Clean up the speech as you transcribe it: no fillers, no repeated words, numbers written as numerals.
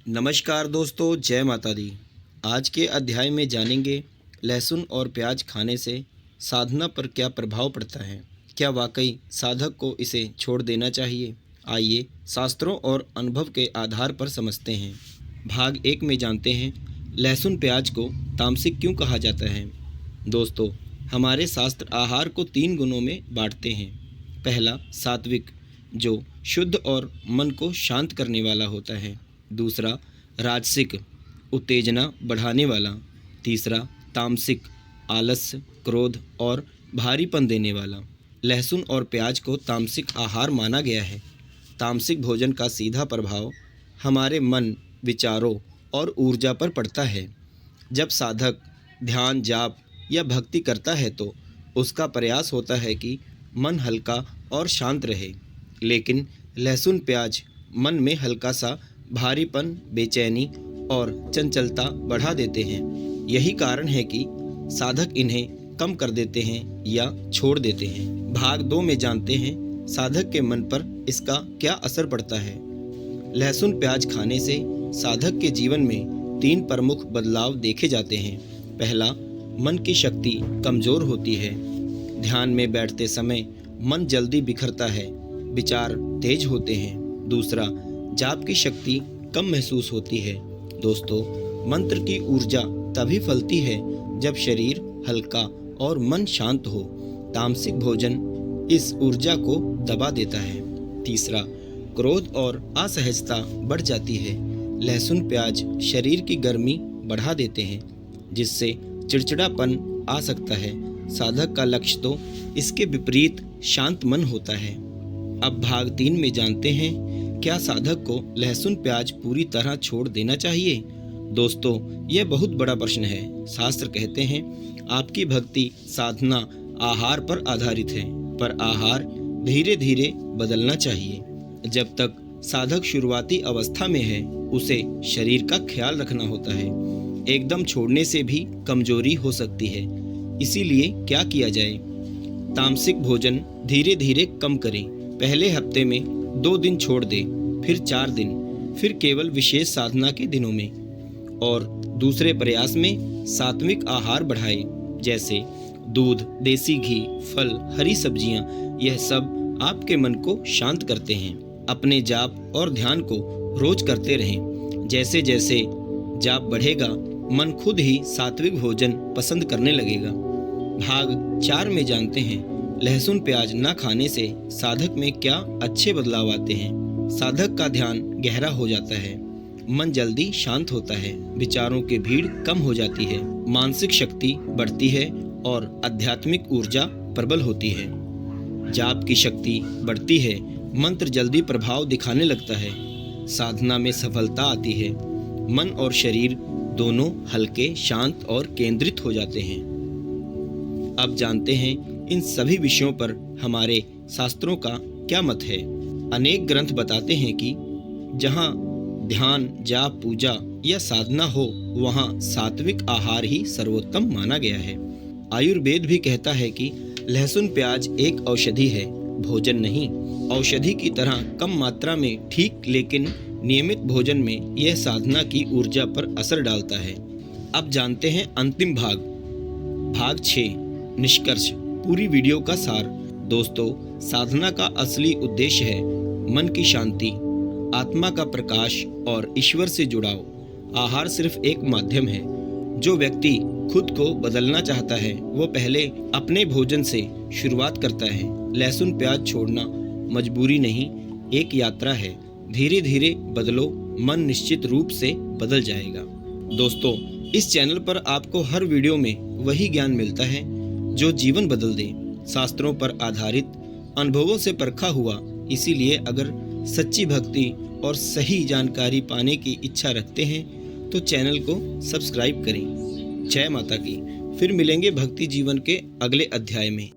नमस्कार दोस्तों, जय माता दी। आज के अध्याय में जानेंगे लहसुन और प्याज खाने से साधना पर क्या प्रभाव पड़ता है। क्या वाकई साधक को इसे छोड़ देना चाहिए? आइए शास्त्रों और अनुभव के आधार पर समझते हैं। भाग 1 में जानते हैं लहसुन प्याज को तामसिक क्यों कहा जाता है। दोस्तों, हमारे शास्त्र आहार को 3 गुणों में बांटते हैं। पहला सात्विक, जो शुद्ध और मन को शांत करने वाला होता है। दूसरा राजसिक, उत्तेजना बढ़ाने वाला। तीसरा तामसिक, आलस्य, क्रोध और भारीपन देने वाला। लहसुन और प्याज को तामसिक आहार माना गया है। तामसिक भोजन का सीधा प्रभाव हमारे मन, विचारों और ऊर्जा पर पड़ता है। जब साधक ध्यान, जाप या भक्ति करता है तो उसका प्रयास होता है कि मन हल्का और शांत रहे। लेकिन लहसुन प्याज मन में हल्का सा भारीपन, बेचैनी और चंचलता बढ़ा देते हैं। यही कारण है कि साधक इन्हें कम कर देते हैं या छोड़ देते हैं। भाग 2 में जानते हैं साधक के मन पर इसका क्या असर पड़ता है। लहसुन प्याज खाने से साधक के जीवन में 3 प्रमुख बदलाव देखे जाते हैं। पहला, मन की शक्ति कमजोर होती है। ध्यान में बैठते समय मन जल्दी बिखरता है, विचार तेज होते हैं। दूसरा, जाप की शक्ति कम महसूस होती है। दोस्तों, मंत्र की ऊर्जा तभी फलती है जब शरीर हल्का और मन शांत हो। तामसिक भोजन इस ऊर्जा को दबा देता है। तीसरा, क्रोध और असहजता बढ़ जाती है। लहसुन प्याज शरीर की गर्मी बढ़ा देते हैं, जिससे चिड़चिड़ापन आ सकता है। साधक का लक्ष्य तो इसके विपरीत शांत मन होता है। अब भाग 3 में जानते हैं क्या साधक को लहसुन प्याज पूरी तरह छोड़ देना चाहिए। दोस्तों, यह बहुत बड़ा प्रश्न है। शास्त्र कहते हैं आपकी भक्ति साधना आहार पर आधारित है, पर आहार धीरे धीरे बदलना चाहिए। जब तक साधक शुरुआती अवस्था में है उसे शरीर का ख्याल रखना होता है। एकदम छोड़ने से भी कमजोरी हो सकती है। इसीलिए क्या किया जाए? तामसिक भोजन धीरे धीरे कम करें। पहले हफ्ते में 2 दिन छोड़ दें, फिर 4 दिन, फिर केवल विशेष साधना के दिनों में। और दूसरे प्रयास में सात्विक आहार बढ़ाएं, जैसे दूध, देसी घी, फल, हरी सब्जियां। यह सब आपके मन को शांत करते हैं। अपने जाप और ध्यान को रोज करते रहें। जैसे जैसे जाप बढ़ेगा, मन खुद ही सात्विक भोजन पसंद करने लगेगा। भाग 4 में जानते हैं लहसुन प्याज न खाने से साधक में क्या अच्छे बदलाव आते हैं। साधक का ध्यान गहरा हो जाता है, मन जल्दी शांत होता है, विचारों की भीड़ कम हो जाती है, मानसिक शक्ति बढ़ती है और आध्यात्मिक ऊर्जा प्रबल होती है। जाप की शक्ति बढ़ती है, मंत्र जल्दी प्रभाव दिखाने लगता है, साधना में सफलता आती है, मन और शरीर दोनों हल्के, शांत और केंद्रित हो जाते हैं। अब जानते हैं इन सभी विषयों पर हमारे शास्त्रों का क्या मत है। अनेक ग्रंथ बताते हैं कि जहाँ ध्यान, जाप, पूजा या साधना हो वहाँ सात्विक आहार ही सर्वोत्तम माना गया है। आयुर्वेद भी कहता है कि लहसुन प्याज एक औषधि है, भोजन नहीं। औषधि की तरह कम मात्रा में ठीक, लेकिन नियमित भोजन में यह साधना की ऊर्जा पर असर डालता है। अब जानते हैं अंतिम भाग 6, निष्कर्ष, पूरी वीडियो का सार। दोस्तों, साधना का असली उद्देश्य है मन की शांति, आत्मा का प्रकाश और ईश्वर से जुड़ाव। आहार सिर्फ एक माध्यम है। जो व्यक्ति खुद को बदलना चाहता है वो पहले अपने भोजन से शुरुआत करता है। लहसुन प्याज छोड़ना मजबूरी नहीं, एक यात्रा है। धीरे धीरे बदलो, मन निश्चित रूप से बदल जाएगा। दोस्तों, इस चैनल पर आपको हर वीडियो में वही ज्ञान मिलता है जो जीवन बदल दे, शास्त्रों पर आधारित, अनुभवों से परखा हुआ। इसीलिए अगर सच्ची भक्ति और सही जानकारी पाने की इच्छा रखते हैं तो चैनल को सब्सक्राइब करें। जय माता की। फिर मिलेंगे भक्ति जीवन के अगले अध्याय में।